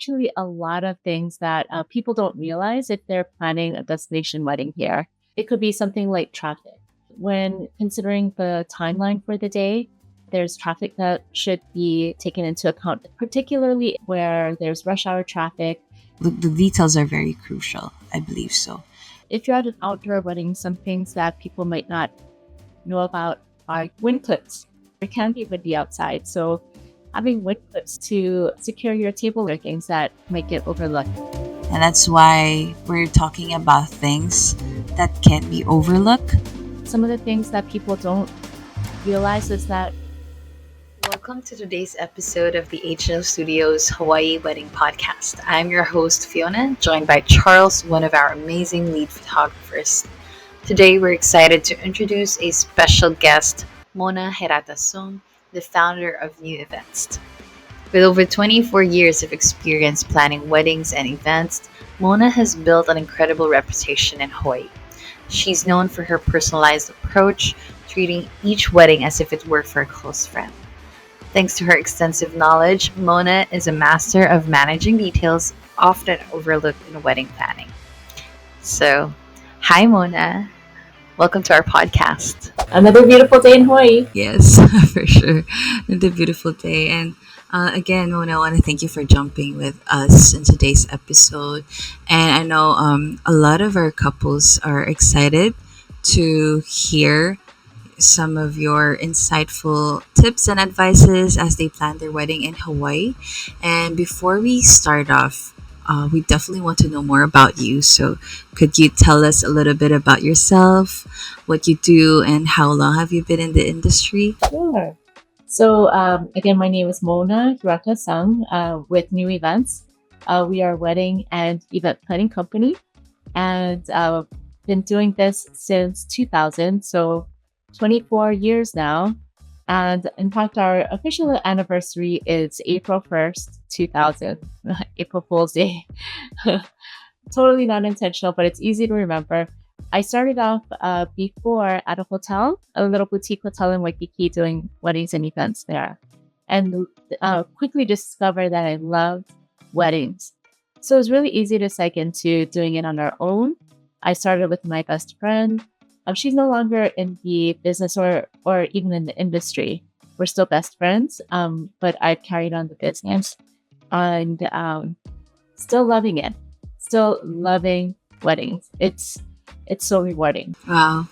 actually a lot of things that people don't realize if they're planning a destination wedding here. It could be something like traffic. When considering the timeline for the day, there's traffic that should be taken into account, particularly where there's rush hour traffic. The details are very crucial. I believe so. If you're at an outdoor wedding, some things that people might not know about are wind clips. It can be windy outside, so having wind clips to secure your table are things that might get overlooked. And that's why we're talking about things that can be overlooked. Some of the things that people don't realize is that Welcome to today's episode of the H&O Studios Hawaii Wedding Podcast. I'm your host, Fiona, joined by Charles, one of our amazing lead photographers. Today, we're excited to introduce a special guest, Mona Hirata-Sung, the founder of New Events. With over 24 years of experience planning weddings and events, Mona has built an incredible reputation in Hawaii. She's known for her personalized approach, treating each wedding as if it were for a close friend. Thanks to her extensive knowledge, Mona is a master of managing details often overlooked in wedding planning. So, hi Mona. Welcome to our podcast. another beautiful day in Hawaii. Yes, for sure. The beautiful day. And again, Mona, I want to thank you for jumping with us in today's episode. And I know a lot of our couples are excited to hear some of your insightful tips and advices as they plan their wedding in Hawaii. And before we start off, we definitely want to know more about you. So, could you tell us a little bit about yourself, what you do, and how long have you been in the industry? Sure. So again, my name is Mona Hirata-Sung with New Events. We are a wedding and event planning company, and been doing this since 2000. So 24 years now. And in fact, our official anniversary is April 1st, 2000, April Fool's Day. Totally not intentional, but it's easy to remember. I started off before at a hotel, a little boutique hotel in Waikiki, doing weddings and events there. And quickly discovered that I loved weddings. So it was really easy to seg into doing it on our own. I started with my best friend. She's no longer in the business or even in the industry. We're still best friends, but I've carried on the business and still loving it. Still loving weddings. It's so rewarding. Wow.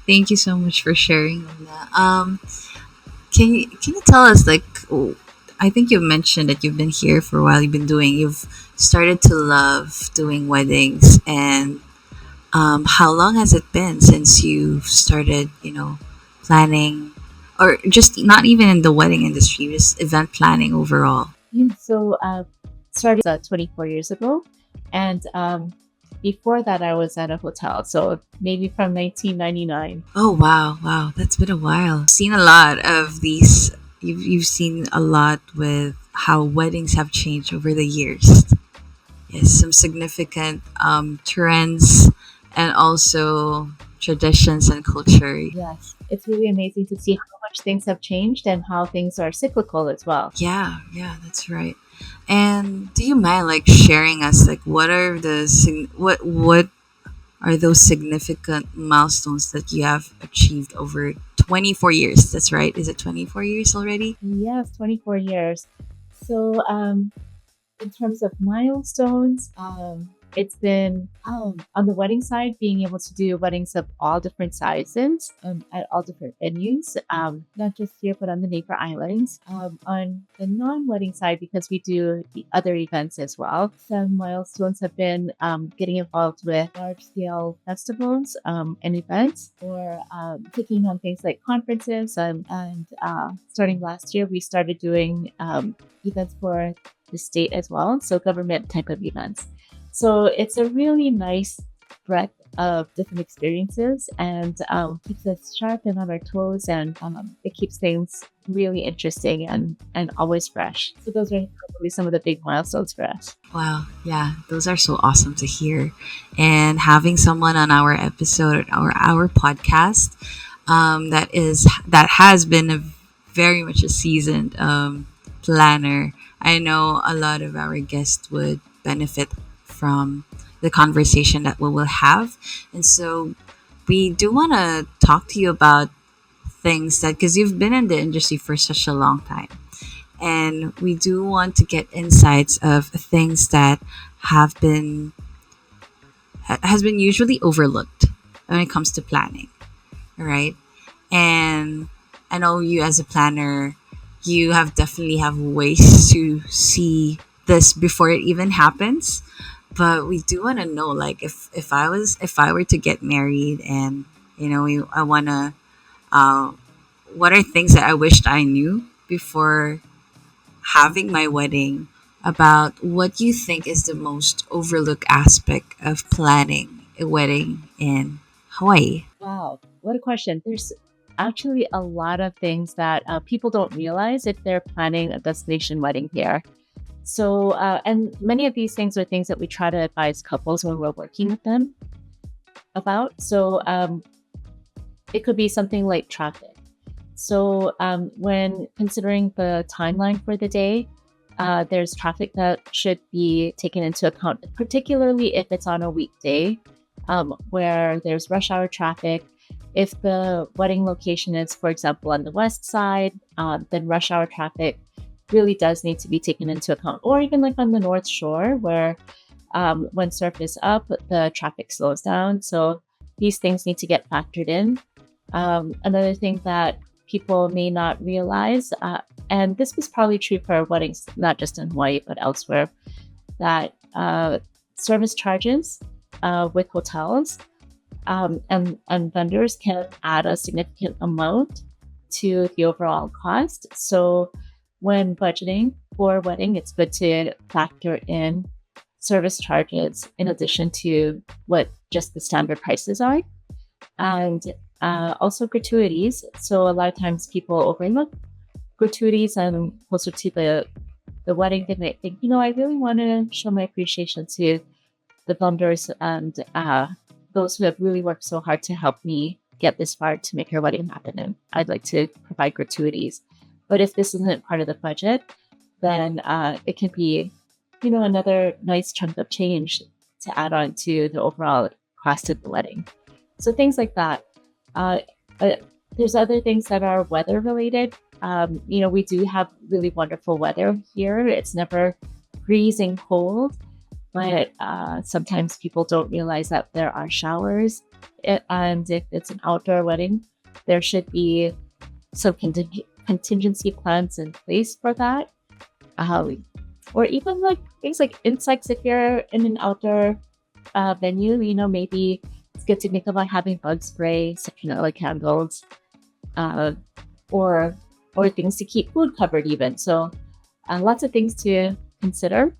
Thank you so much for sharing that. Can you tell us, like, I think you mentioned that you've been here for a while. You've started to love doing weddings, and how long has it been since you started, planning, or just not even in the wedding industry, just event planning overall? So started 24 years ago, and before that I was at a hotel, so maybe from 1999. Oh wow, that's been a while. I've seen a lot of these. You've seen a lot with how weddings have changed over the years. Yes, some significant trends and also traditions and culture. Yes, it's really amazing to see how much things have changed and how things are cyclical as well. Yeah, that's right. And do you mind, like, sharing us, like, what are what are those significant milestones that you have achieved over 24 years? That's right. Is it 24 years already? Yes, 24 years. So in terms of milestones, it's been on the wedding side, being able to do weddings of all different sizes at all different venues, not just here, but on the neighbor islands. On the non-wedding side, because we do the other events as well, some milestones have been getting involved with large-scale festivals and events, or taking on things like conferences. And starting last year, we started doing events for the state as well, so government type of events. So it's a really nice breadth of different experiences, and keeps us sharp and on our toes, and it keeps things really interesting and always fresh. So those are probably some of the big milestones for us. Wow, yeah, those are so awesome to hear. And having someone on our episode or our podcast that has been a very much a seasoned planner, I know a lot of our guests would benefit from the conversation that we will have. And so we do want to talk to you about things that, because you've been in the industry for such a long time, and we do want to get insights of things that have been has been usually overlooked when it comes to planning, right? And I know you as a planner, you have definitely have ways to see this before it even happens. But we do want to know, like, if I were to get married, and I want to, uh, what are things that I wished I knew before having my wedding, about what you think is the most overlooked aspect of planning a wedding in Hawaii. Wow, what a question. There's actually a lot of things that people don't realize if they're planning a destination wedding here. So, and many of these things are things that we try to advise couples when we're working with them about. So, it could be something like traffic. So, when considering the timeline for the day, there's traffic that should be taken into account, particularly if it's on a weekday, where there's rush hour traffic. If the wedding location is, for example, on the west side, then rush hour traffic really does need to be taken into account. Or even like on the North Shore, where when surf is up, the traffic slows down. So these things need to get factored in. Another thing that people may not realize, and this was probably true for weddings, not just in Hawaii, but elsewhere, that service charges with hotels and vendors can add a significant amount to the overall cost. So when budgeting for a wedding, it's good to factor in service charges in addition to what just the standard prices are. And also gratuities. So a lot of times people overlook gratuities, and closer to the wedding, they might think, I really want to show my appreciation to the vendors and those who have really worked so hard to help me get this far to make our wedding happen. And I'd like to provide gratuities. But if this isn't part of the budget, then it can be, another nice chunk of change to add on to the overall cost of the wedding. So things like that. There's other things that are weather related. We do have really wonderful weather here. It's never freezing cold, but sometimes people don't realize that there are showers. And if it's an outdoor wedding, there should be some contingency plans in place for that. Or even like things like insects, if you're in an outdoor venue, maybe it's good to think about having bug spray, citronella candles, or things to keep food covered even. So lots of things to consider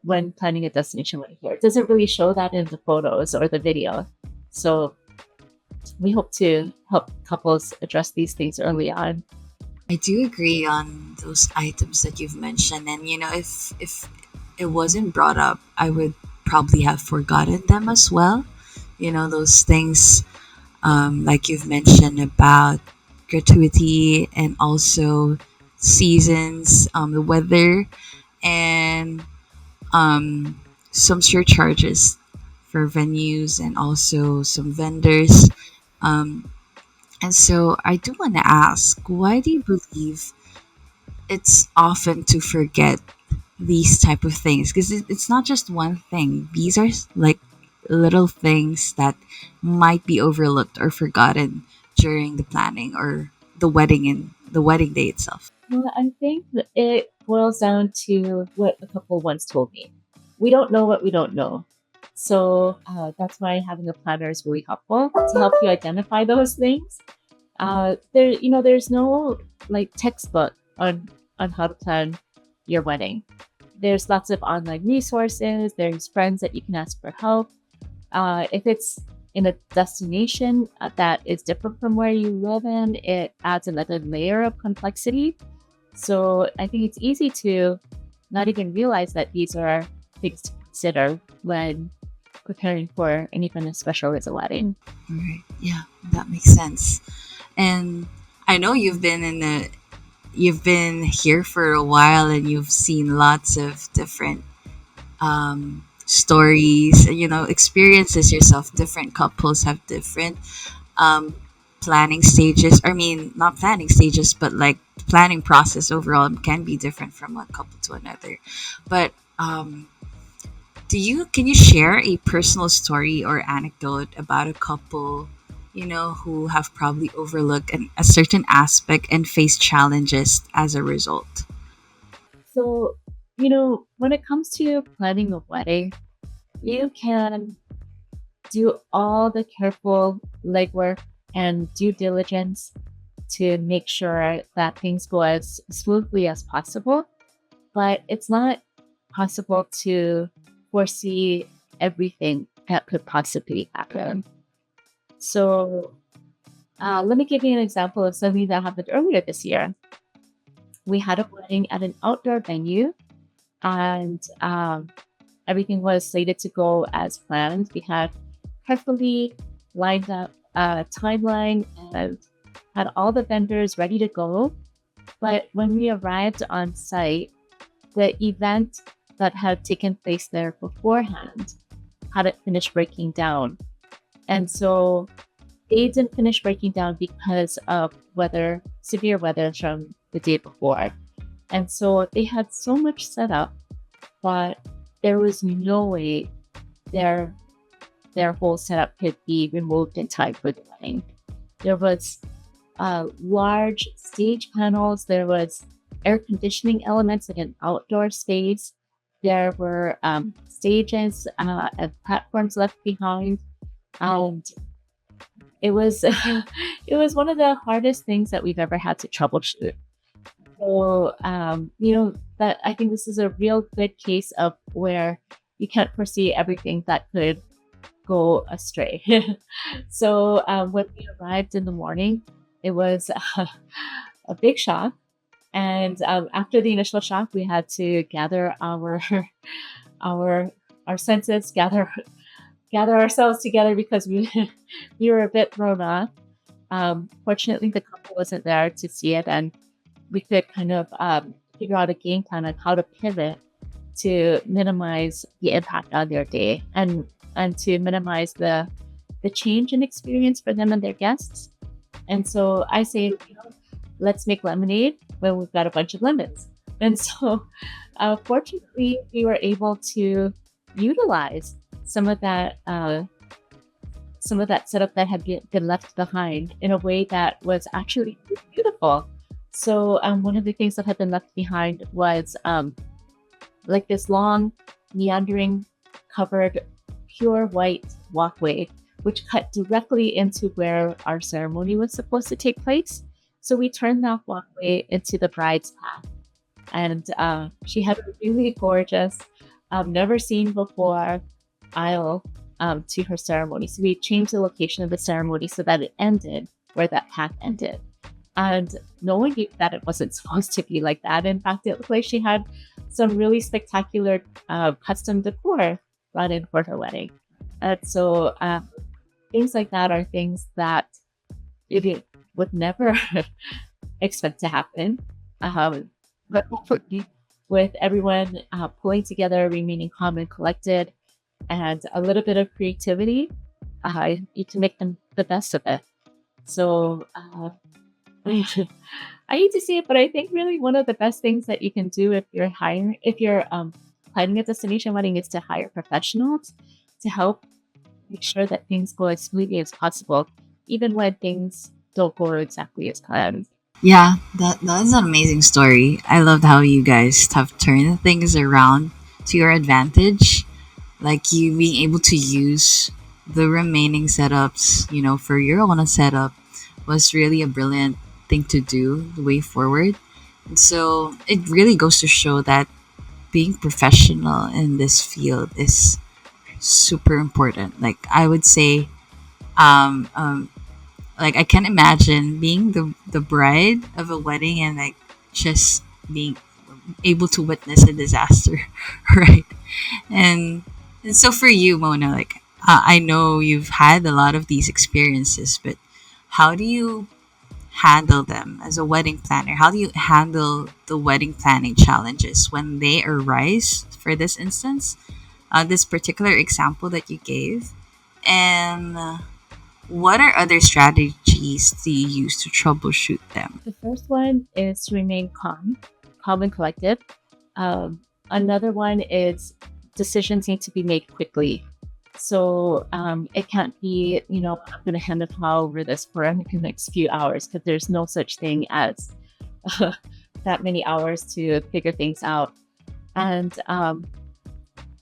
when planning a destination wedding here. It doesn't really show that in the photos or the video. So we hope to help couples address these things early on. I do agree on those items that you've mentioned, and if it wasn't brought up, I would probably have forgotten them as well. Those things, like you've mentioned about gratuity, and also seasons, the weather, and some surcharges for venues, and also some vendors. Um, and so I do want to ask, why do you believe it's often to forget these type of things? Because it's not just one thing. These are like little things that might be overlooked or forgotten during the planning, or the wedding and the wedding day itself. Well, I think that it boils down to what a couple once told me. We don't know what we don't know. So that's why having a planner is really helpful to help you identify those things. There's no like textbook on how to plan your wedding. There's lots of online resources. There's friends that you can ask for help. If it's in a destination that is different from where you live in, it adds another layer of complexity. So I think it's easy to not even realize that these are things to consider when preparing for anything as special as a wedding. Right. Yeah, that makes sense. And I know you've been in the you've been here for a while and you've seen lots of different stories, experiences yourself. Different couples have different um, planning stages. I mean, not planning stages, but like planning process overall can be different from one couple to another. But can you share a personal story or anecdote about a couple, who have probably overlooked a certain aspect and face challenges as a result? So, when it comes to planning a wedding, you can do all the careful legwork and due diligence to make sure that things go as smoothly as possible. But it's not possible to foresee everything that could possibly happen. So, let me give you an example of something that happened earlier this year. We had a wedding at an outdoor venue, and everything was slated to go as planned. We had carefully lined up a timeline and had all the vendors ready to go. But when we arrived on site, the event that had taken place there beforehand hadn't finished breaking down. And so they didn't finish breaking down because of severe weather from the day before. And so they had so much set up, but there was no way their whole setup could be removed in time for the wedding. There was large stage panels. There was air conditioning elements in an outdoor space. There were stages and platforms left behind, and it was it was one of the hardest things that we've ever had to troubleshoot. So that I think this is a real good case of where you can't foresee everything that could go astray. So when we arrived in the morning, it was a big shock. And after the initial shock, we had to gather our our senses, gather ourselves together because we were a bit thrown off. Fortunately, the couple wasn't there to see it, and we could kind of figure out a game plan on how to pivot to minimize the impact on their day and to minimize the change in experience for them and their guests. And so I say, let's make lemonade when we've got a bunch of lemons. And so, fortunately, we were able to utilize some of that setup that had been left behind in a way that was actually beautiful. So, one of the things that had been left behind was like this long, meandering, covered, pure white walkway, which cut directly into where our ceremony was supposed to take place. So we turned that walkway into the bride's path. And she had a really gorgeous, never seen before aisle to her ceremony. So we changed the location of the ceremony so that it ended where that path ended. And no one knew that it wasn't supposed to be like that. In fact, it looked like she had some really spectacular custom decor brought in for her wedding. And so things like that are things that you would never expect to happen. But hopefully, with everyone pulling together, remaining calm and collected, and a little bit of creativity, you can make the best of it. So I hate to say it, but I think really one of the best things that you can do if you're planning a destination wedding is to hire professionals to help make sure that things go as smoothly as possible, even when things don't go exactly as planned. Yeah, that's an amazing story. I loved how you guys have turned things around to your advantage. Like you being able to use the remaining setups, for your own setup was really a brilliant thing to do the way forward. And so it really goes to show that being professional in this field is super important. Like I would say, um, um, like I can imagine being the bride of a wedding and like just being able to witness a disaster, right? And, and so for you, Mona, like I know you've had a lot of these experiences, but how do you handle them as a wedding planner? How do you handle the wedding planning challenges when they arise, for this instance, this particular example that you gave? And what are other strategies do you use to troubleshoot them? The first one is to remain calm and collected. Another one is decisions need to be made quickly. So it can't be, I'm going to hand the file over this for the next few hours, because there's no such thing as that many hours to figure things out. And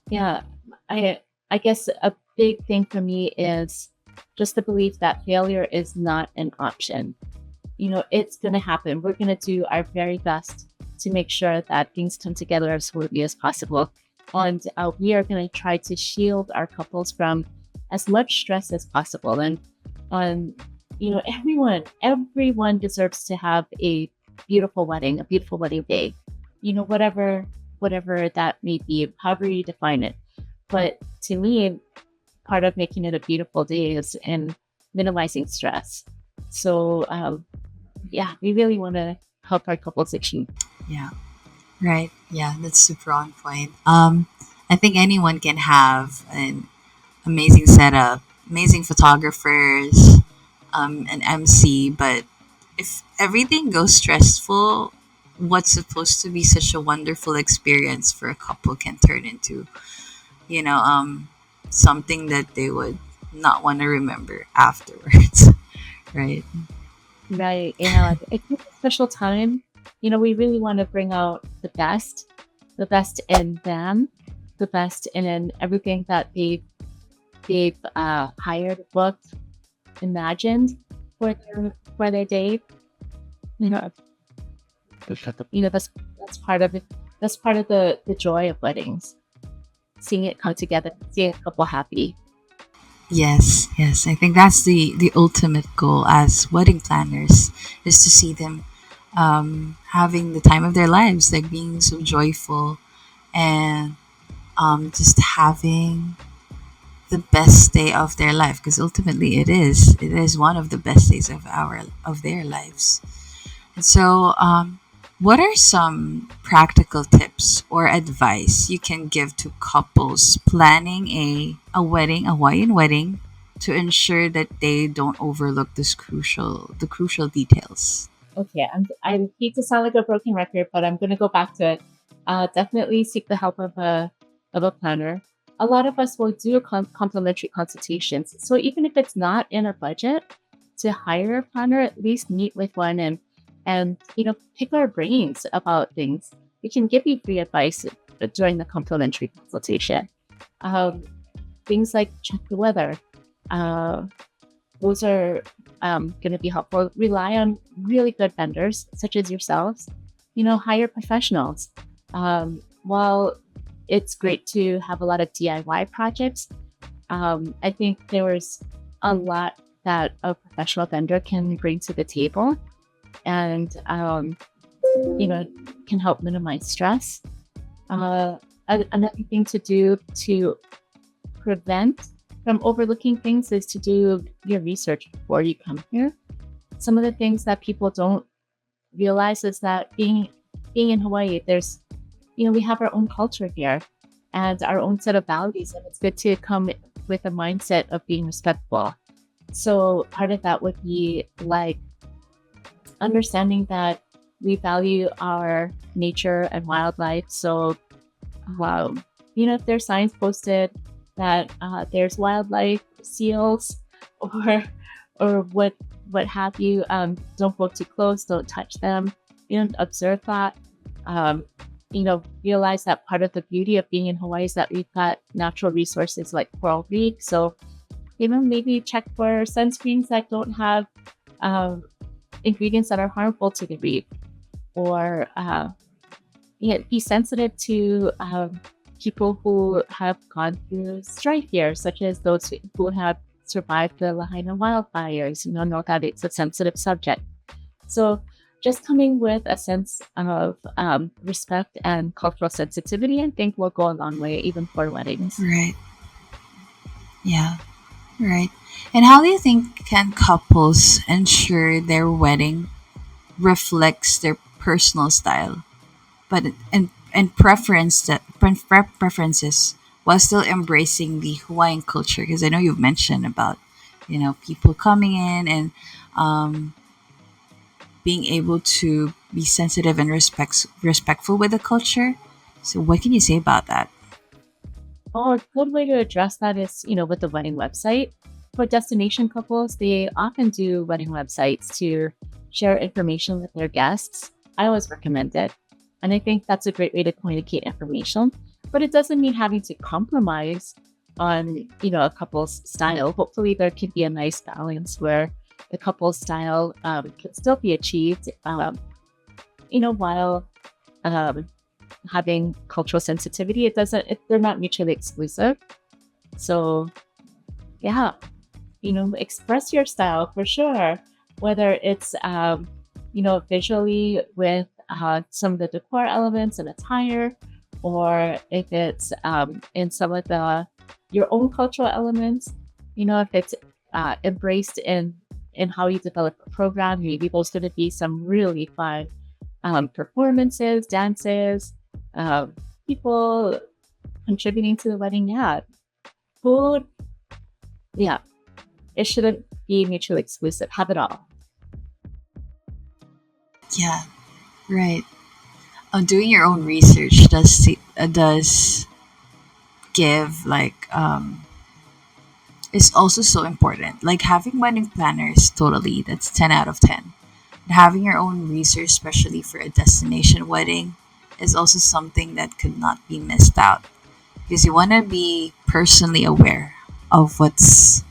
yeah, I guess a big thing for me is just the belief that failure is not an option. It's going to happen. We're going to do our very best to make sure that things come together as smoothly as possible. And we are going to try to shield our couples from as much stress as possible. And everyone deserves to have a beautiful wedding day. Whatever that may be, however you define it. But to me, part of making it a beautiful day is in minimizing stress. So we really want to help our couples achieve. Yeah. Right. Yeah, that's super on point. I think anyone can have an amazing setup, amazing photographers, an MC, but if everything goes stressful, what's supposed to be such a wonderful experience for a couple can turn into, you know, something that they would not want to remember afterwards. Right. Right. Yeah. It's a special time. We really want to bring out the best in them, the best in everything that they've hired, booked, imagined for their day. You know, that's part of it. That's part of the joy of weddings. Seeing it come together, seeing a couple happy. Yes, yes. I think that's the ultimate goal as wedding planners is to see them having the time of their lives, like being so joyful and just having the best day of their life. Because ultimately, it is one of the best days of their lives. And so, what are some practical tips or advice you can give to couples planning a wedding, a Hawaiian wedding, to ensure that they don't overlook the crucial details? Okay, I hate to sound like a broken record, but I'm going to go back to it. Definitely seek the help of a planner. A lot of us will do complimentary consultations. So even if it's not in our budget to hire a planner, at least meet with one and pick our brains about things. We can give you free advice during the complimentary consultation. Things like check the weather. Those are going to be helpful. Rely on really good vendors, such as yourselves. Hire professionals. While it's great to have a lot of DIY projects, I think there's a lot that a professional vendor can bring to the table, and can help minimize stress. Another thing to do to prevent from overlooking things is to do your research before you come here. Some of the things that people don't realize is that being in Hawaii, there's we have our own culture here and our own set of values, and it's good to come with a mindset of being respectful. So part of that would be like understanding that we value our nature and wildlife. So, if there's signs posted that there's wildlife, seals, or what have you, don't go too close, don't touch them. Observe that. Realize that part of the beauty of being in Hawaii is that we've got natural resources like coral reef. So, maybe check for sunscreens that don't have ingredients that are harmful to the reef, or be sensitive to people who have gone through strife here, such as those who have survived the Lahaina wildfires. Know that it's a sensitive subject. So just coming with a sense of respect and cultural sensitivity, I think will go a long way, even for weddings. Right. Yeah. Right. And how do you think can couples ensure their wedding reflects their personal style, but and preferences while still embracing the Hawaiian culture? Because I know you've mentioned about, people coming in and um, being able to be sensitive and respectful with the culture. So what can you say about that? Oh, a good way to address that is, with the wedding website. For destination couples, they often do wedding websites to share information with their guests. I always recommend it. And I think that's a great way to communicate information. But it doesn't mean having to compromise on, a couple's style. Hopefully, there can be a nice balance where the couple's style can still be achieved, while um, having cultural sensitivity. They're not mutually exclusive. So yeah, express your style for sure, whether it's, visually with some of the decor elements and attire, or if it's in some of your own cultural elements, if it's embraced in how you develop a program. Maybe there's going to be some really fun performances, dances, um, people contributing to the wedding. Yeah, food. Yeah, it shouldn't be mutually exclusive. Have it all. Yeah, right. Doing your own research does give is also so important. Like having wedding planners, totally, that's 10 out of 10. But having your own research, especially for a destination wedding, is also something that could not be missed out because you want to be personally aware of what's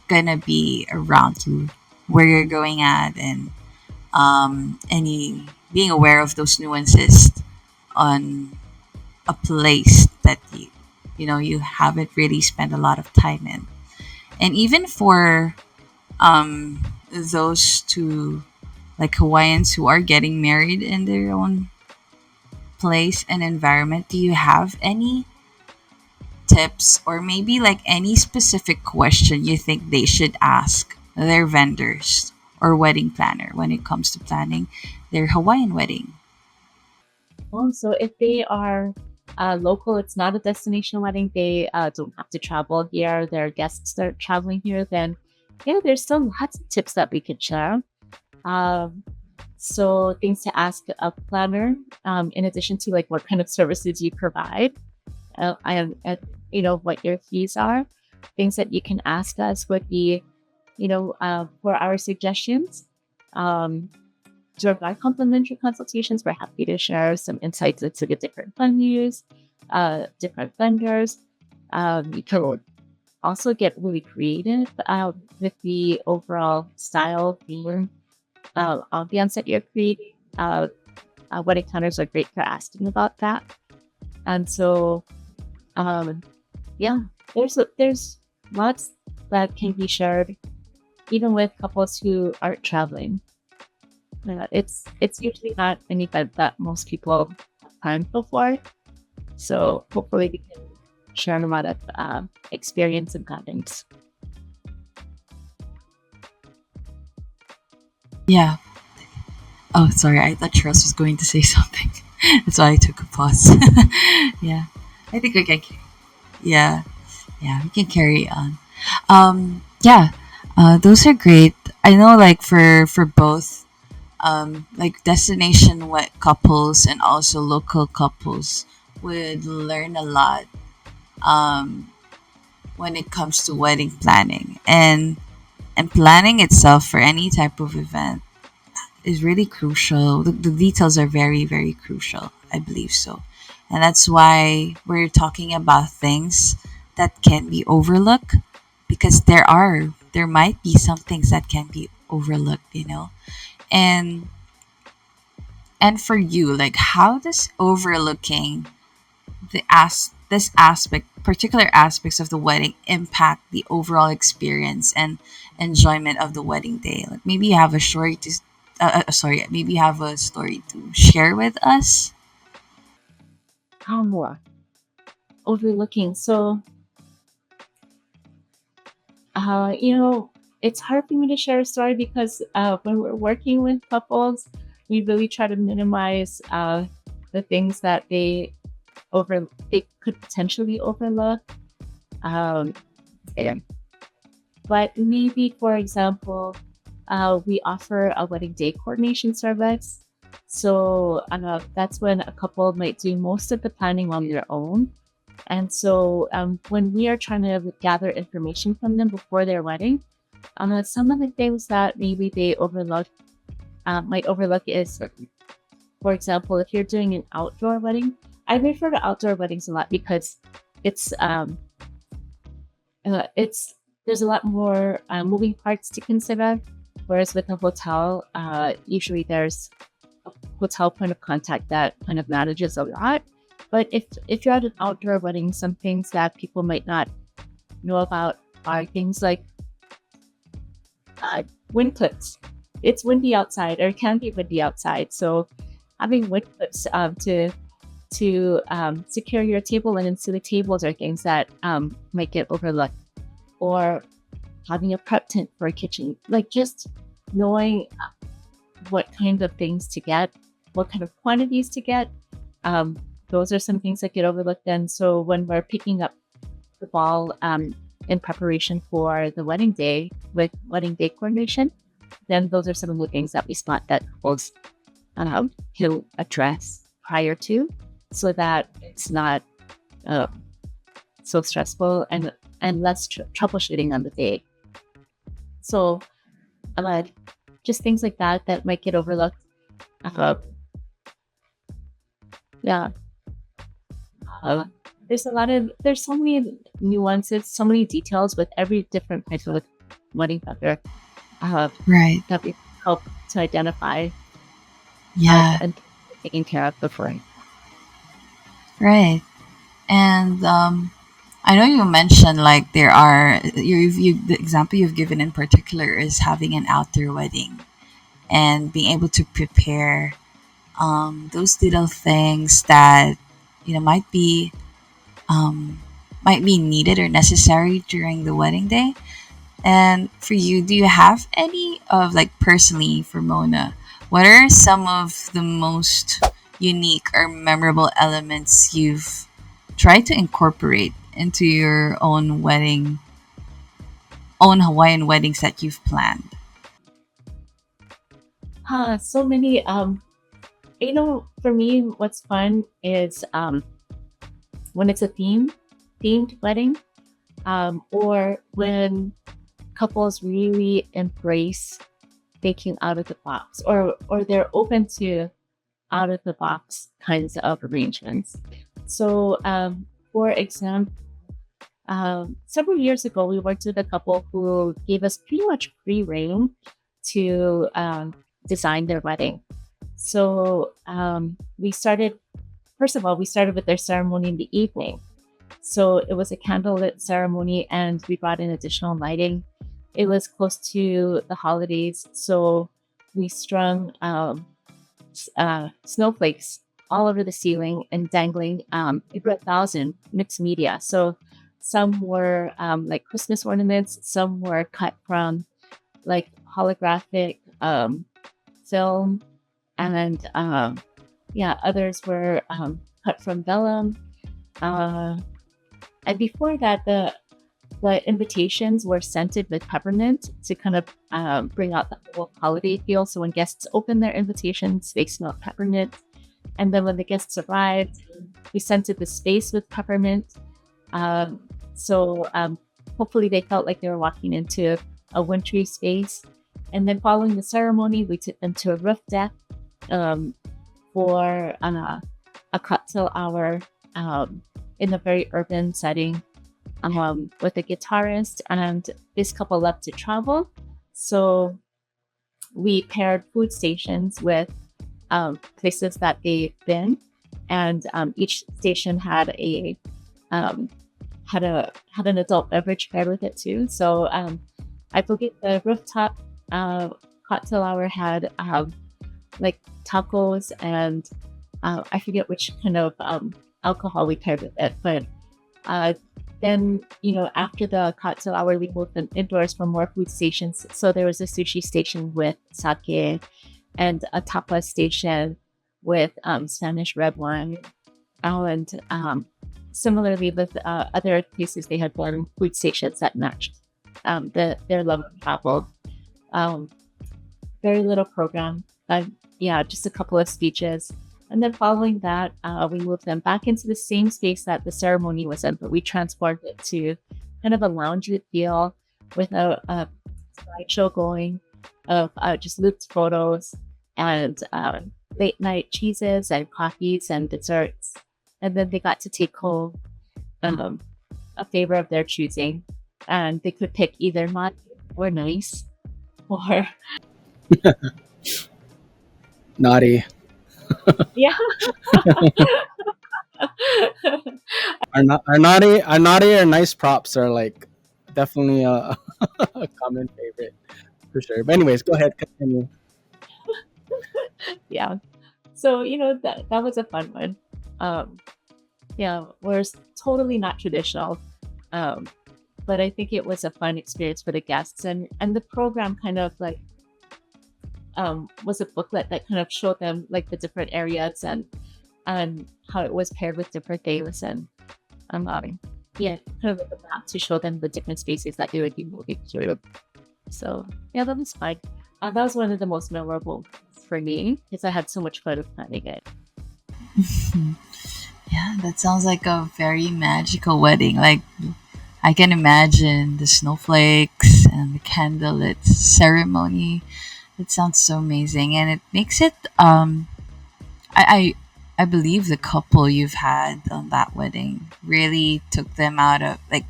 gonna be around you, where you're going at, and any being aware of those nuances on a place that you haven't really spent a lot of time in. And even for those two, like Hawaiians who are getting married in their own place and environment, do you have any tips or maybe like any specific question you think they should ask their vendors or wedding planner when it comes to planning their Hawaiian wedding? Also, if they are local, it's not a destination wedding. They don't have to travel here. Their guests are traveling here. Then, yeah, there's still lots of tips that we could share. Um, so things to ask a planner, in addition to like what kind of services you provide, and what your fees are. Things that you can ask us would be, for our suggestions. Um, to provide complimentary consultations, we're happy to share some insights into the different venues, different vendors. You can also get really creative with the overall style, theme, ambience that you're creating. Wedding planners are great for asking about that. And so, um, yeah, there's lots that can be shared, even with couples who aren't traveling. It's usually not an event that most people have planned before. So hopefully we can share a lot of experience and guidance. Yeah. Oh, sorry. I thought Charles was going to say something. That's why I took a pause. Yeah. I think we can. Yeah. Yeah. We can carry on. Yeah. Those are great. I know, like for both, like destination wet couples and also local couples would learn a lot um, when it comes to wedding planning and planning itself for any type of event is really crucial. The details are very, very crucial. I believe so. And that's why we're talking about things that can be overlooked because there might be some things that can be overlooked. And and for you, like how does overlooking this aspect particular aspects of the wedding impact the overall experience and enjoyment of the wedding day? Like maybe you have a story to sorry, maybe you have a story to share with us. More overlooking. So You know, it's hard for me to share a story because when we're working with couples, we really try to minimize the things that they could potentially overlook. Um, yeah. But maybe, for example, we offer a wedding day coordination service. So that's when a couple might do most of the planning on their own. And so when we are trying to gather information from them before their wedding, some of the things that maybe they might overlook is, for example, if you're doing an outdoor wedding, I refer to outdoor weddings a lot because it's it's there's a lot more moving parts to consider. Whereas with a hotel, usually there's a hotel point of contact that kind of manages a lot. But if you're at an outdoor wedding, some things that people might not know about are things like wind clips. It's windy outside, or it can be windy outside. So having wind clips to secure your table linens to the tables are things that might get overlooked. Or having a prep tent for a kitchen, like just knowing what kind of things to get, what kind of quantities to get. Those are some things that get overlooked. And so when we're picking up the ball in preparation for the wedding day with wedding day coordination, then those are some of the things that we spot that couples to address prior to, so that it's not so stressful and less troubleshooting on the day. So just things like that might get overlooked. Yeah. There's so many nuances, so many details with every different type of wedding feather Right. that we help to identify Yeah. and taking care of before. Right. And I know you mentioned like there are the example you've given in particular is having an outdoor wedding and being able to prepare those little things that you know um, might be needed or necessary during the wedding day. And for you, do you have any of like personally for Mona? What are some of the most unique or memorable elements you've tried to incorporate into your own Hawaiian weddings that you've planned? So many. For me, what's fun is when it's a themed wedding, or when couples really embrace thinking out of the box, or they're open to out of the box kinds of arrangements. So, for example, several years ago, we worked with a couple who gave us pretty much free reign to design their wedding. So first of all, we started with their ceremony in the evening. So it was a candlelit ceremony, and we brought in additional lighting. It was close to the holidays, so we strung snowflakes all over the ceiling and dangling over 1,000 mixed media. So some were like Christmas ornaments, some were cut from like holographic film, and others were cut from vellum. And before that, the invitations were scented with peppermint to kind of bring out the whole holiday feel. So when guests open their invitations, they smell peppermint. And then when the guests arrived, we scented the space with peppermint. So hopefully they felt like they were walking into a wintry space. And then following the ceremony, we took them to a roof deck for a cocktail hour in a very urban setting with a guitarist. And this couple loved to travel. So we paired food stations with places that they've been. And each station had an adult beverage paired with it too. So I believe the rooftop cocktail hour had like tacos and I forget which kind of alcohol we paired with it, but then, after the cocktail hour, we moved them indoors for more food stations. So there was a sushi station with sake and a tapas station with Spanish red wine. Oh, and similarly with other places, they had one food stations that matched their level of travel. Um, very little program. Yeah, just a couple of speeches. And then following that, we moved them back into the same space that the ceremony was in, but we transformed it to kind of a lounge feel with a slideshow going of just looped photos and late night cheeses and coffees and desserts. And then they got to take home a favor of their choosing. And they could pick either not or nice or, Naughty. yeah. Our naughty or nice props are like definitely a common favorite for sure. But anyways, go ahead, continue. Yeah. So, that was a fun one. Um, yeah, was totally not traditional. Um, but I think it was a fun experience for the guests, and the program kind of like was a booklet that kind of showed them like the different areas and how it was paired with different things yeah, kind of like a map to show them the different spaces that they would be moving to. So yeah, that was fun. That was one of the most memorable for me because I had so much fun planning it. Yeah, that sounds like a very magical wedding. Like I can imagine the snowflakes and the candlelit ceremony. It sounds so amazing, and it makes it. I believe the couple you've had on that wedding really took them out of like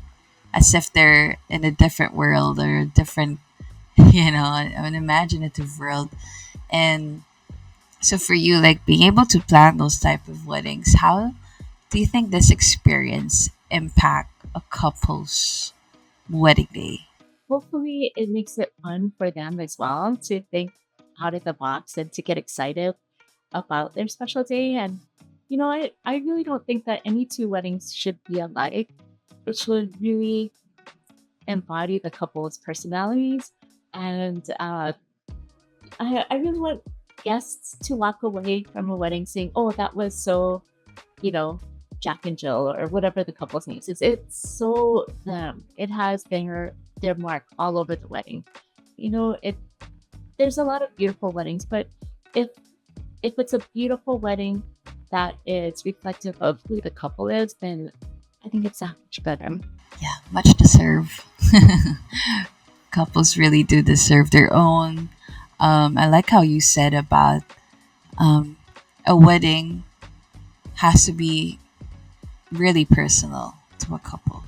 as if they're in a different world or a different, an imaginative world. And so for you, like being able to plan those type of weddings, how do you think this experience impact a couple's wedding day? Hopefully, it makes it fun for them as well to think out of the box and to get excited about their special day. And I really don't think that any two weddings should be alike. It should really embody the couple's personalities. And I really want guests to walk away from a wedding saying, "Oh, that was so, you know, Jack and Jill," or whatever the couple's names is. It's so them. It has their mark all over the wedding. It there's a lot of beautiful weddings, but if if it's a beautiful wedding that is reflective of who the couple is, then I think it's that much better. Yeah, much deserve. Couples really do deserve their own. I like how you said about um, a wedding has to be really personal to a couple.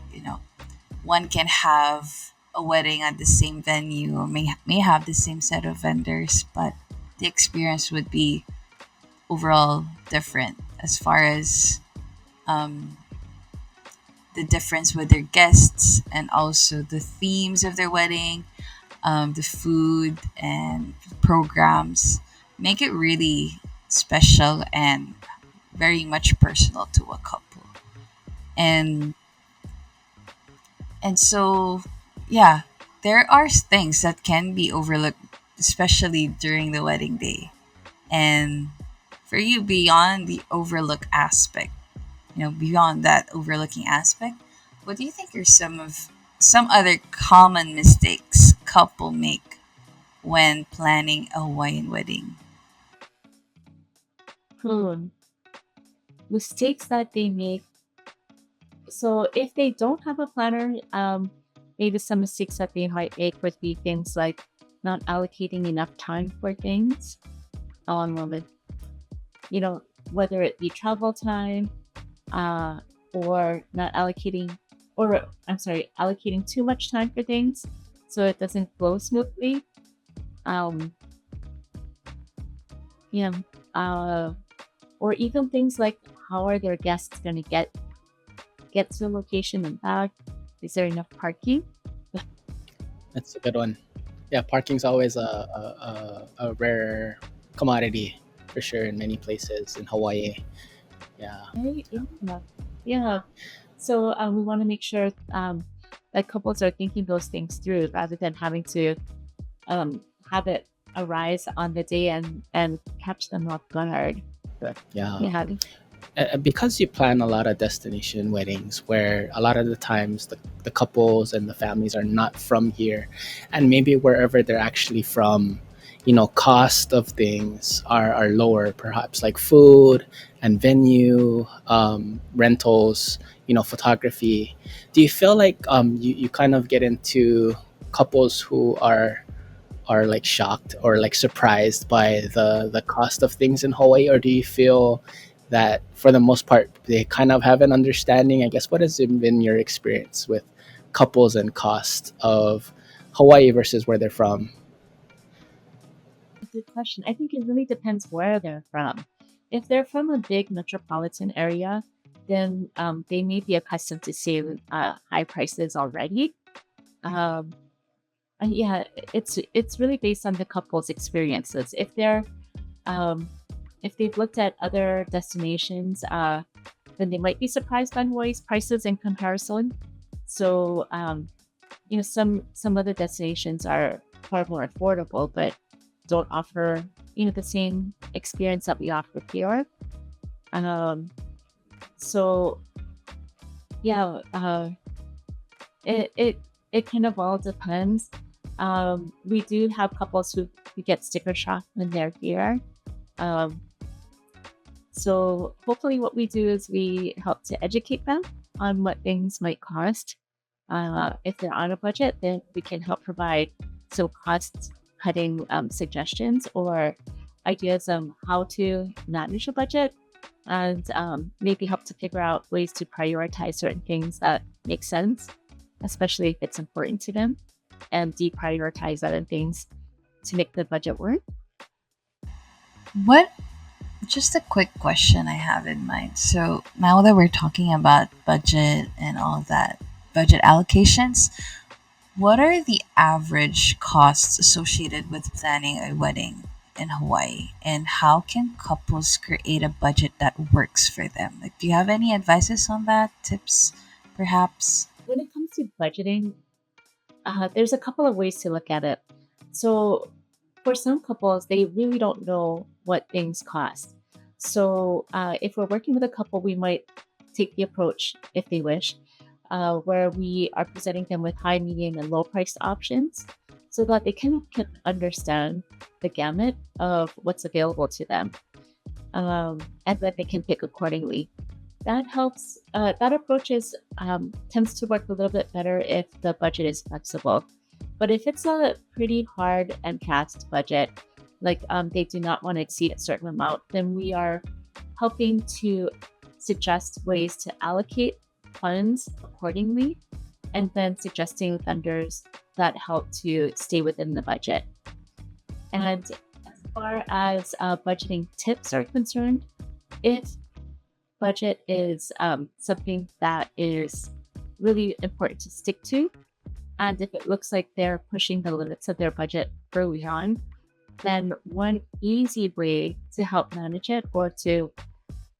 One can have a wedding at the same venue or may have the same set of vendors, but the experience would be overall different as far as um, the difference with their guests and also the themes of their wedding, the food and programs make it really special and very much personal to a couple. And so yeah, there are things that can be overlooked, especially during the wedding day. And for you, beyond the overlook aspect, beyond that overlooking aspect, what do you think are some other common mistakes couple make when planning a Hawaiian wedding? Hmm. Mistakes that they make. So if they don't have a planner, maybe some mistakes that they might make would be things like not allocating enough time for things along with, you know, whether it be travel time, uh, or not allocating, or I'm sorry, allocating too much time for things so it doesn't flow smoothly. Um, yeah, uh, or even things like how are their guests going to get to the location and back? Is there enough parking? That's a good one. Yeah, parking's always a rare commodity for sure in many places in Hawaii. Yeah. Right? Yeah. Yeah. So we want to make sure that couples are thinking those things through rather than having to um, have it arise on the day and catch them off guard. Yeah. Yeah. Because you plan a lot of destination weddings where a lot of the times the couples and the families are not from here, and maybe wherever they're actually from, cost of things are lower, perhaps like food and venue, rentals, photography. Do you feel like you kind of get into couples who are like shocked or like surprised by the cost of things in Hawaii, or do you feel that for the most part they kind of have an understanding? I guess, what has been your experience with couples and cost of Hawaii versus where they're from? Good question. I think it really depends where they're from. If they're from a big metropolitan area, then they may be accustomed to seeing high prices already. Um, and yeah, it's really based on the couple's experiences. Um, if they've looked at other destinations, then they might be surprised by Hawaii's prices in comparison. So some other destinations are far more affordable, but don't offer the same experience that we offer here. Um, so yeah, it it it kind of all depends. We do have couples who get sticker shock when they're here. Um, so hopefully, what we do is we help to educate them on what things might cost. If they're on a budget, then we can help provide some cost cutting suggestions or ideas on how to manage a budget and maybe help to figure out ways to prioritize certain things that make sense, especially if it's important to them, and deprioritize other things to make the budget work. What Just a quick question I have in mind. So now that we're talking about budget and all that, budget allocations, what are the average costs associated with planning a wedding in Hawaii? And how can couples create a budget that works for them? Like, do you have any advices on that? Tips, perhaps? When it comes to budgeting, there's a couple of ways to look at it. So, for some couples, they really don't know what things cost. So, if we're working with a couple, we might take the approach, if they wish, where we are presenting them with high, medium, and low priced options so that they can understand the gamut of what's available to them and that they can pick accordingly. That helps. That approach tends to work a little bit better if the budget is flexible. But if it's a pretty hard and fast budget, like they do not want to exceed a certain amount, then we are helping to suggest ways to allocate funds accordingly, and then suggesting vendors that help to stay within the budget. And as far as budgeting tips are concerned, if budget is something that is really important to stick to, and if it looks like they're pushing the limits of their budget early on, then one easy way to help manage it or to,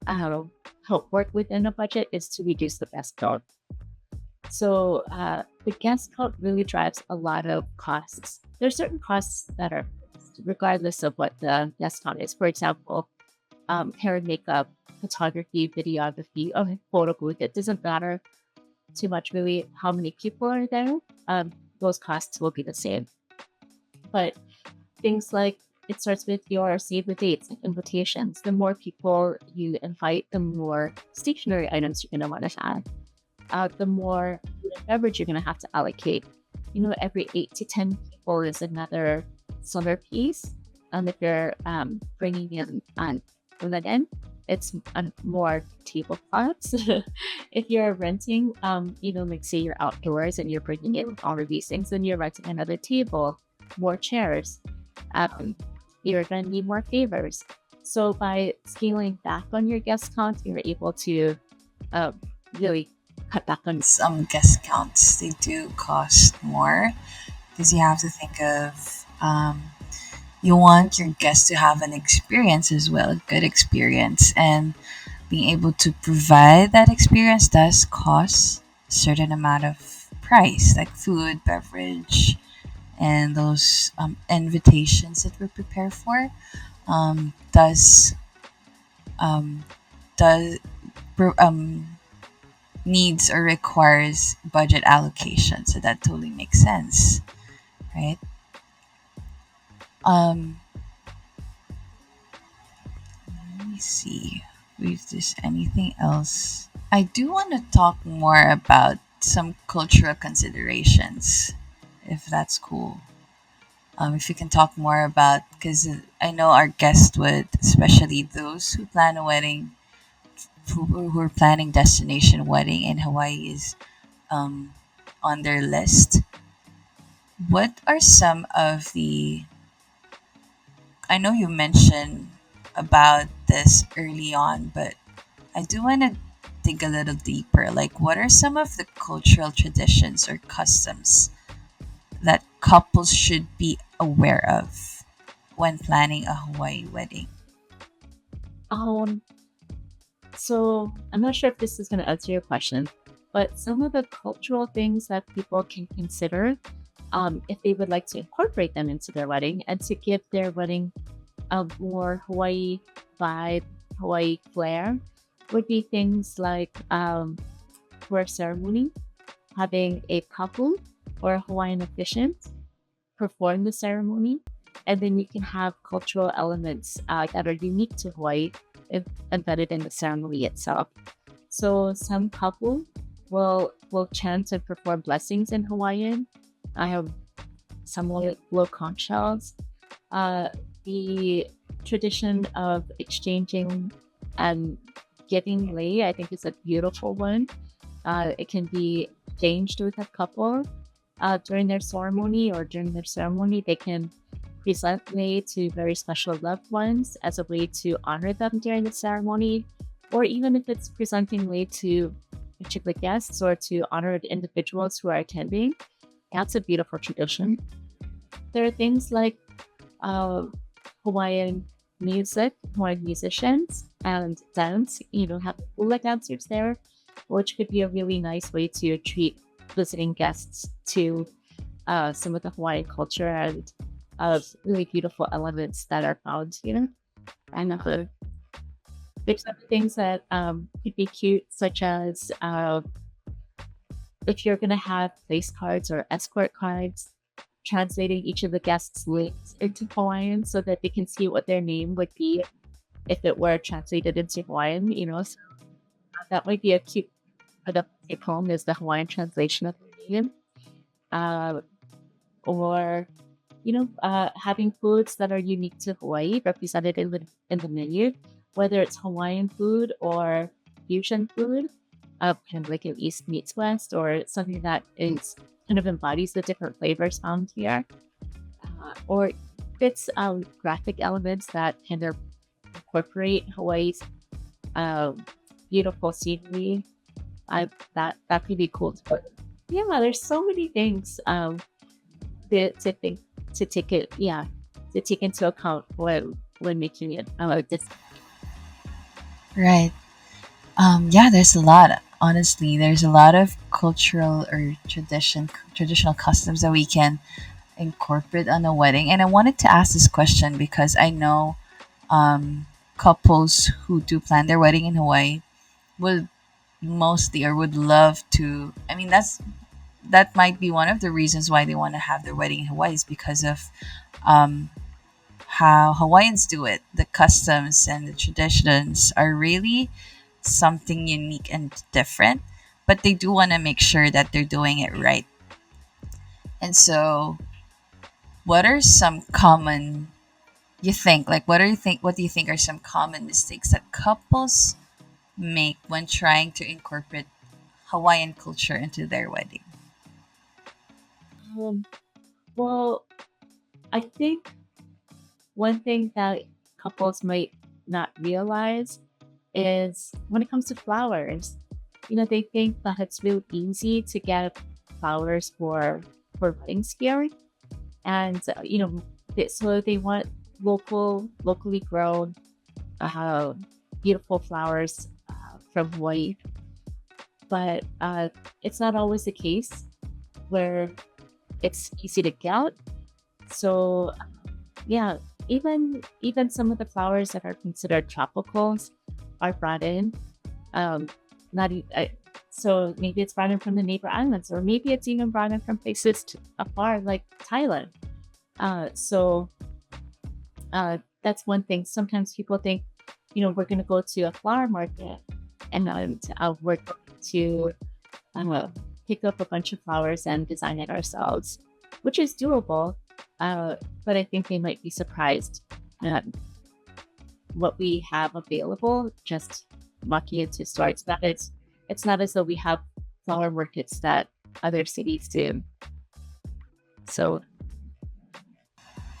I don't know, help work within a budget is to reduce the guest count. So the guest count really drives a lot of costs. There are certain costs that are fixed regardless of what the guest count is. For example, hair and makeup, photography, videography, photo booth. It doesn't matter too much really how many people are there. Those costs will be the same. But things like it starts with your save the dates, like invitations. The more people you invite, the more stationery items you're going to want to have. The more food and beverage you're going to have to allocate. Every 8 to 10 people is another summer piece. If you're bringing in on from that end, it's more tablecloths. If you're renting, like say you're outdoors and you're bringing in all of these things, then you're renting another table, more chairs. You're going to need more favors. So by scaling back on your guest count, you're able to really cut back on. Some guest counts, they do cost more because you have to think of you want your guests to have an experience as well, a good experience. And being able to provide that experience does cost a certain amount of price, like food, beverage, and those invitations that we prepare for. Does um, does needs or requires budget allocation. So that totally makes sense, right? Um, Let me see if there's anything else. I do want to talk more about some cultural considerations, if that's cool. If you can talk more about, because I know our guests would, especially those who plan a wedding, who are planning destination wedding in Hawaii, is um, on their list. What are some of the? I know you mentioned about this early on, but I do want to dig a little deeper. Like, what are some of the cultural traditions or customs that couples should be aware of when planning a Hawaii wedding? Um, so I'm not sure if this is going to answer your question, but some of the cultural things that people can consider, if they would like to incorporate them into their wedding and to give their wedding a more Hawaii vibe, Hawaii flair, would be things like for a ceremony, having a couple or a Hawaiian officiant perform the ceremony, and then you can have cultural elements that are unique to Hawaii embedded in the ceremony itself. So some couple will chant and perform blessings in Hawaiian. I have some will blow conch shells. Uh, the tradition of exchanging and giving lei, I think, is a beautiful one. It can be exchanged with a couple during their ceremony, or during their ceremony, they can present lei to very special loved ones as a way to honor them during the ceremony, or even if it's presenting lei to particular guests or to honor the individuals who are attending. That's a beautiful tradition. There are things like uh, Hawaiian music, Hawaiian musicians, and dance. Have hula dancers there, which could be a really nice way to treat visiting guests to some of the Hawaiian culture and really beautiful elements that are found. And there's other things that could be cute, such as if you're going to have place cards or escort cards, translating each of the guests' names into Hawaiian so that they can see what their name would be if it were translated into Hawaiian. So that might be a cute the take home is the Hawaiian translation of the name. Uh, or having foods that are unique to Hawaii represented in the menu, whether it's Hawaiian food or fusion food, kind of like an East meets West, or something that is kind of embodies the different flavors found here, or it's graphic elements that kind of incorporate Hawaii's uh, beautiful scenery. That could be cool to put. Yeah, there's so many things to think to take it. Yeah, to take into account when making it. Right. Yeah, there's a lot. Honestly, there's a lot of cultural or traditional customs that we can incorporate on a wedding. And I wanted to ask this question because I know couples who do plan their wedding in Hawaii would mostly or would love to. I mean, that might be one of the reasons why they want to have their wedding in Hawaii is because of um, how Hawaiians do it. The customs and the traditions are really something unique and different, but they do want to make sure that they're doing it right. And so, what are some common you think like what do you think are some common mistakes that couples make when trying to incorporate Hawaiian culture into their wedding? Um, well, I think one thing that couples might not realize is when it comes to flowers, they think that it's real easy to get flowers for weddings here, and so they want locally grown, uh, beautiful flowers from Hawaii, but it's not always the case where it's easy to get. So yeah, even some of the flowers that are considered tropicals are brought in. Um, not e- so maybe it's brought in from the neighbor islands, or maybe it's even brought in from places afar like Thailand. So that's one thing. Sometimes people think, we're going to go to a flower market and we're going to uh, pick up a bunch of flowers and design it ourselves, which is doable. But I think they might be surprised at what we have available just walking into stores. That it's not as though we have flower markets that other cities do. So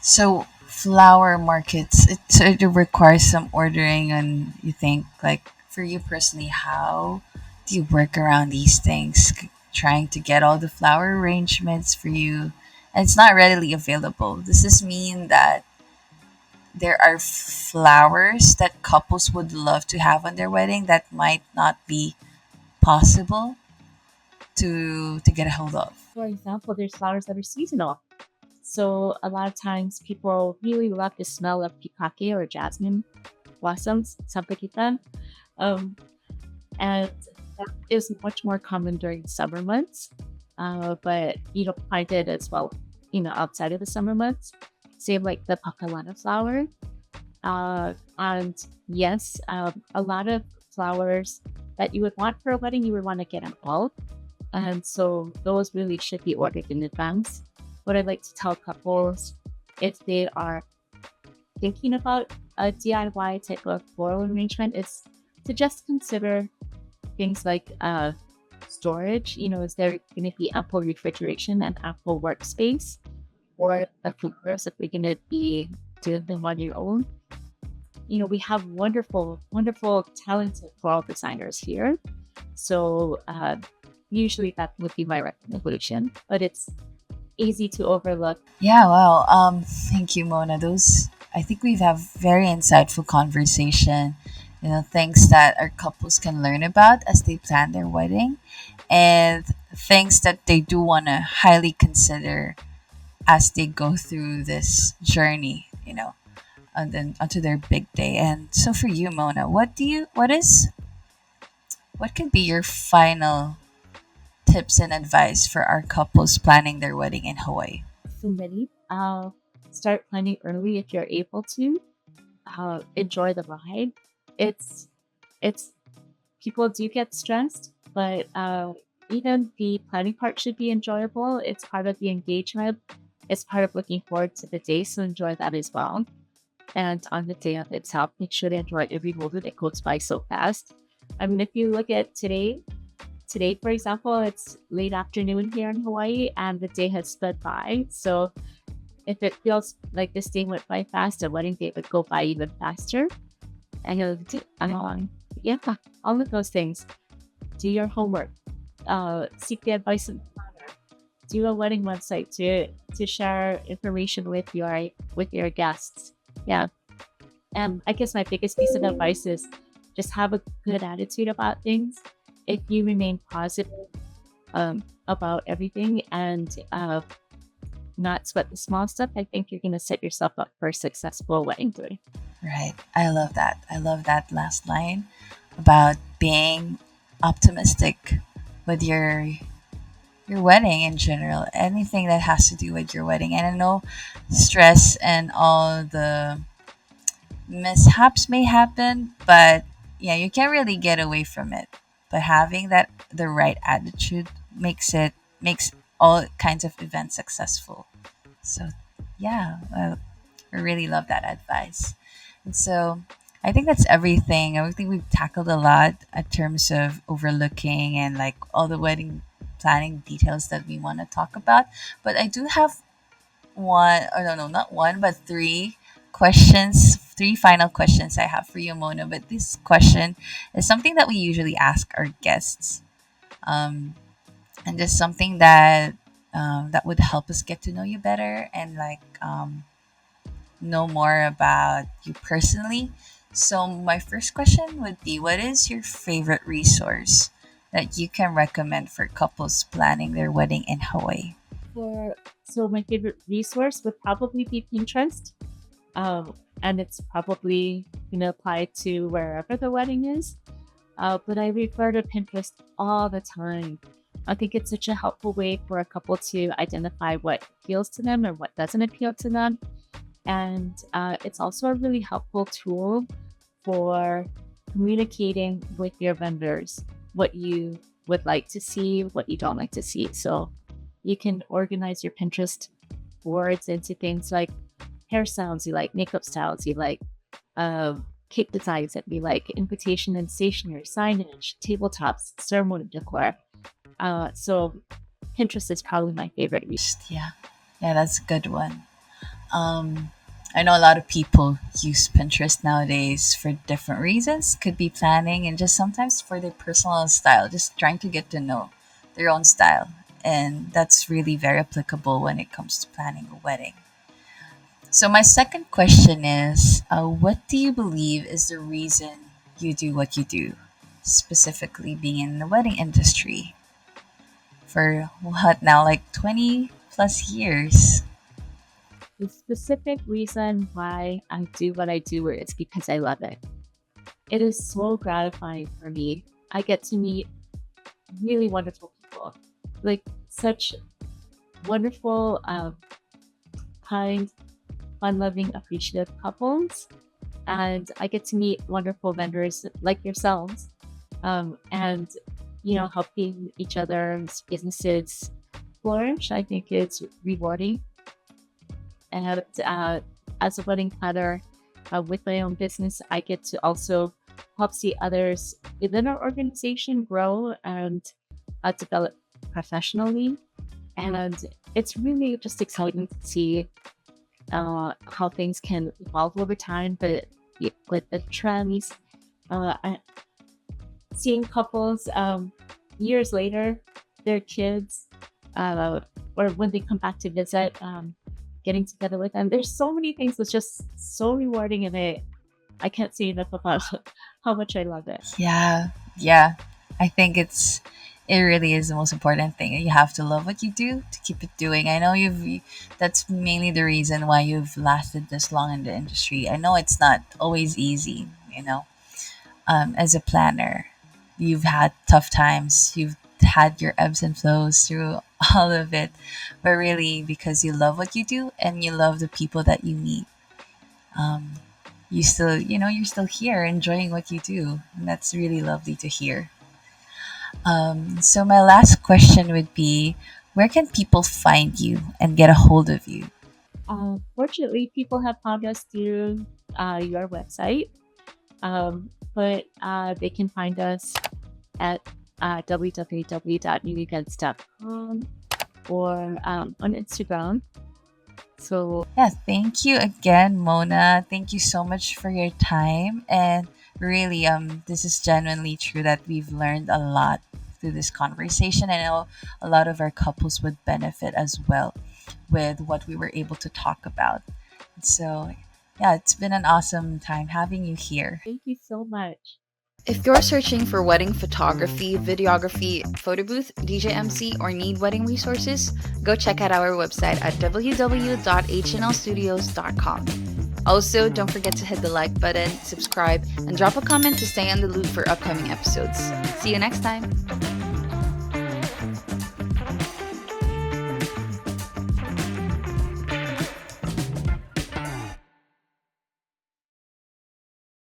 So flower markets, it sort of requires some ordering, and you think like for you personally, how do you work around these things? Trying to get all the flower arrangements for you, and it's not readily available. Does this mean that there are flowers that couples would love to have on their wedding that might not be possible to get a hold of? for example, there's flowers that are seasonal. So a lot of times people really love the smell of pikake or jasmine blossoms, sampakita. Um, and that is much more common during summer months. But you don't find it as well, outside of the summer months. Same like the pakalana flower. And yes, a lot of flowers that you would want for a wedding, you would want to get in bulk. And so those really should be ordered in advance. What I like to tell couples, if they are thinking about a DIY type of floral arrangement, is to just consider things like storage. Is there going to be ample refrigeration and ample workspace for the flowers if we're going to be doing them on your own? We have wonderful, wonderful, talented floral designers here. So usually that would be my recommendation, but it's easy to overlook. Yeah, well, thank you, Mona. Those, I think we've have very insightful conversation. Things that our couples can learn about as they plan their wedding, and things that they do want to highly consider as they go through this journey. And then onto their big day. And so, for you, Mona, what could be your final tips and advice for our couples planning their wedding in Hawaii? So many. Start planning early if you're able to. Enjoy the ride. It's people do get stressed, but even the planning part should be enjoyable. It's part of the engagement. It's part of looking forward to the day, so enjoy that as well. And on the day of itself, make sure to enjoy every moment. It goes by so fast. I mean, if you look at today, for example, it's late afternoon here in Hawaii and the day has sped by. So if it feels like this day went by fast, a wedding day would go by even faster. And yeah, all of those things. Do your homework. Seek the advice of the planner. Do a wedding website to share information with your guests. Yeah. And I guess my biggest piece of advice is just have a good attitude about things. If you remain positive about everything and not sweat the small stuff, I think you're going to set yourself up for a successful wedding day. Right. I love that. I love that last line about being optimistic with your wedding in general. Anything that has to do with your wedding. And I know stress and all the mishaps may happen, but yeah, you can't really get away from it. But having the right attitude makes all kinds of events successful. So yeah, I really love that advice. And so I think that's everything. I think we've tackled a lot in terms of overlooking and like all the wedding planning details that we want to talk about. But I do have one, or no, not one, but three final questions I have for you, Mona. But this question is something that we usually ask our guests, and just something that would help us get to know you better and like know more about you personally. So, my first question would be, what is your favorite resource that you can recommend for couples planning their wedding in Hawaii? So my favorite resource would probably be Pinterest. And it's probably gonna apply to wherever the wedding is. But I refer to Pinterest all the time. I think it's such a helpful way for a couple to identify what appeals to them or what doesn't appeal to them. And it's also a really helpful tool for communicating with your vendors what you would like to see, what you don't like to see. So you can organize your Pinterest boards into things like hairstyles you like, makeup styles you like, cake designs that we like, invitation and stationery, signage, tabletops, ceremony decor. So Pinterest is probably my favorite. Yeah, yeah, that's a good one. Um, I know a lot of people use Pinterest nowadays for different reasons. Could be planning and just sometimes for their personal style, just trying to get to know their own style. And that's really very applicable when it comes to planning a wedding. So, my second question is, what do you believe is the reason you do what you do, specifically being in the wedding industry for what now, like 20 plus years? The specific reason why I do what I do is because I love it. It is so gratifying for me. I get to meet really wonderful people, like such wonderful, kind, fun-loving, appreciative couples, and I get to meet wonderful vendors like yourselves, and helping each other's businesses flourish. I think it's rewarding, and as a wedding planner with my own business, I get to also help see others within our organization grow and develop professionally. And it's really just exciting to see how things can evolve over time. But with the trends, seeing couples years later, their kids, or when they come back to visit, getting together with them. There's so many things that's just so rewarding, and I can't say enough about how much I love it. Yeah, yeah. I think it really is the most important thing. You have to love what you do to keep it doing. I know that's mainly the reason why you've lasted this long in the industry. I know it's not always easy, as a planner. You've had tough times. You've had your ebbs and flows through all of it, but really because you love what you do and you love the people that you meet, um, you're still here enjoying what you do, and that's really lovely to hear. So my last question would be, where can people find you and get a hold of you? Fortunately, people have found us through your website, but they can find us at www.newevents.com or on Instagram. So Yeah, thank you again, Mona. Thank you so much for your time. And really, this is genuinely true that we've learned a lot through this conversation. I know a lot of our couples would benefit as well with what we were able to talk about. So, yeah, it's been an awesome time having you here. thank you so much. If you're searching for wedding photography, videography, photo booth, DJ MC, or need wedding resources, go check out our website at www.hnlstudios.com. Also, don't forget to hit the like button, subscribe, and drop a comment to stay on the loop for upcoming episodes. See you next time!